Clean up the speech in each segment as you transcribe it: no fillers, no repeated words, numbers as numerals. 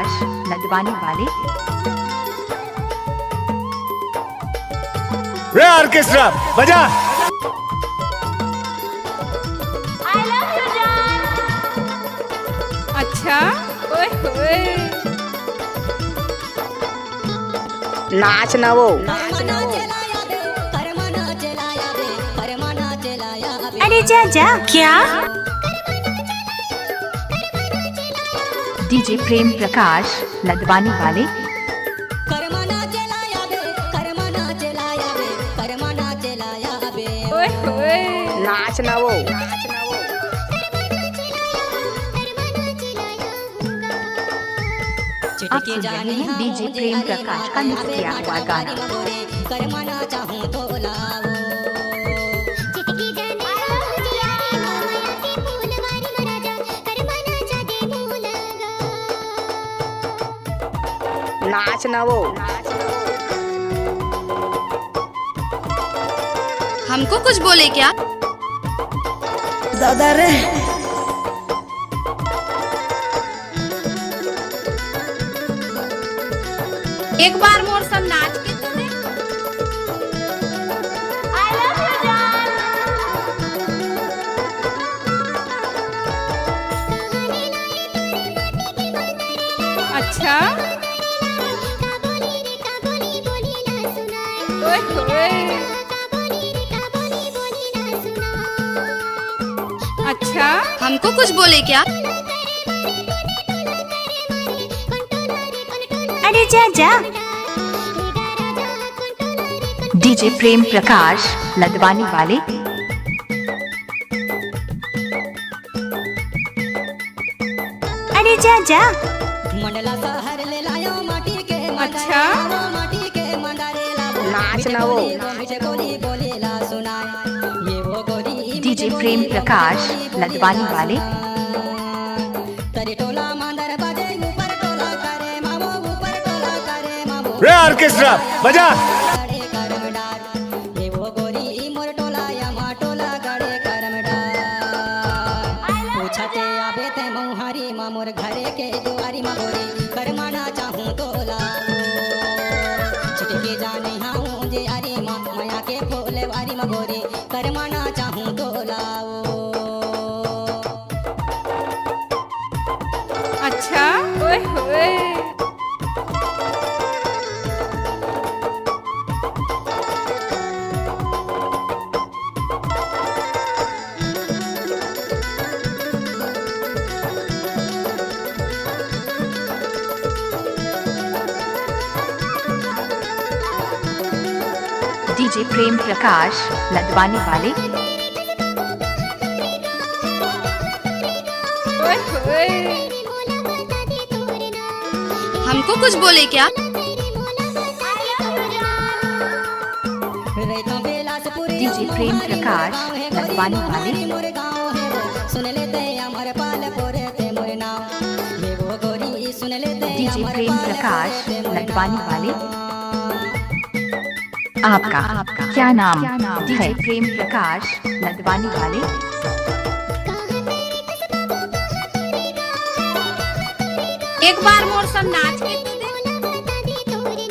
प्रकाश लदवानी वाले। रे ऑर्केस्ट्रा बजा। अच्छा ओए होए नाच ना वो। अरे जा जा। क्या? डीजे प्रेम प्रकाश लदवानी वाले। ओए होए नाच ना वो। आप सुन रहे हैं डीजे प्रेम प्रकाश का मिक्स किया हुआ गाना। नाच ना वो। हमको कुछ बोले क्या? दादा रे एक बार मोर सन नाच के तो दे। अच्छा ओए होए अच्छा हमको कुछ बोले क्या? अरे जा जा। डीजे प्रेम प्रकाश लदवानी वाले। अरे जा जा। अच्छा नाच ना वो। डीजे प्रेम प्रकाश लदवानी वाले। रे ऑर्केस्ट्रा बजा। मोर घरे के दुआरी मा गोरी करमाना चाहूं तो लाओ छिटके जाने हाऊं जे अरे मां माया के फूल वारी मा गोरी करमाना चाहूं तो लाओ। अच्छा ओए होए डीजे प्रेम प्रकाश लदवानी वाले। ओए होए हमको कुछ बोले क्या? डीजे प्रेम प्रकाश लदवानी वाले। सुन लेते अमर पाल पोरे ते मोर नाम ये वो गोरी सुन लेते डीजे प्रेम प्रकाश लदवानी वाले। आपका क्या नाम है? प्रेम प्रकाश लदवानी वाले। एक बार मोर सन नाच के तो दे।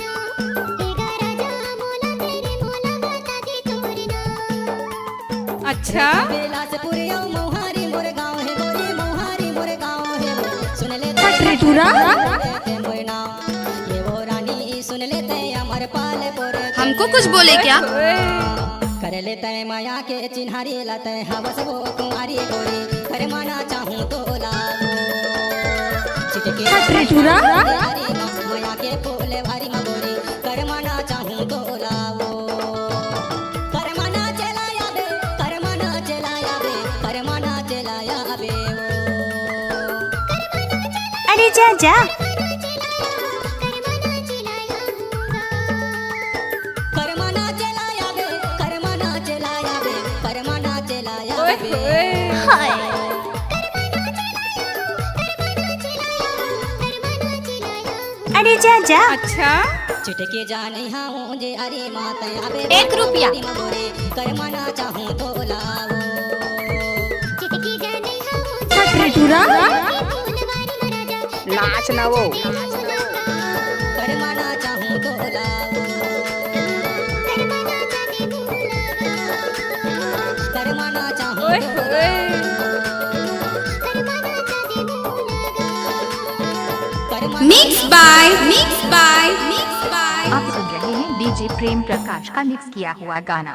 अच्छा बेलासपुर यो मोहारी मोर गांव है गोरी मोहारी मोर गांव है सुन लेते पटरेटुरा मोर नाम ये वो रानी सुन लेते अमर पाल पोरे हमको कुछ बोले क्या? कर लेते माया के चिन्हारी लते हवस वो कुंवारी गोरी कर माना चाहूं तो लाओ छिटके पटरेटुरा माया के फूल वारी मा गोरी कर माना चाहूं तो लाओ। कर माना चलाया बे कर माना चलाया बे कर माना चलाया बे अरे जा जा। कर माना चलाया बे कर माना चलाया बे कर माना चलाया ओए बे होए अरे जा जा। अच्छा छिटके जाने हाऊं जे अरे माता आबे 1 रुपया गोरे कर माना चाहूं तो लाओ पटरेटुरा नाच ना वो करमाना चाहूँ तो लाओ करमाना चाहूँ ओए तो ओए मिक्स बाय आप सुन रहे हैं डीजे प्रेम प्रकाश का मिक्स किया हुआ गाना।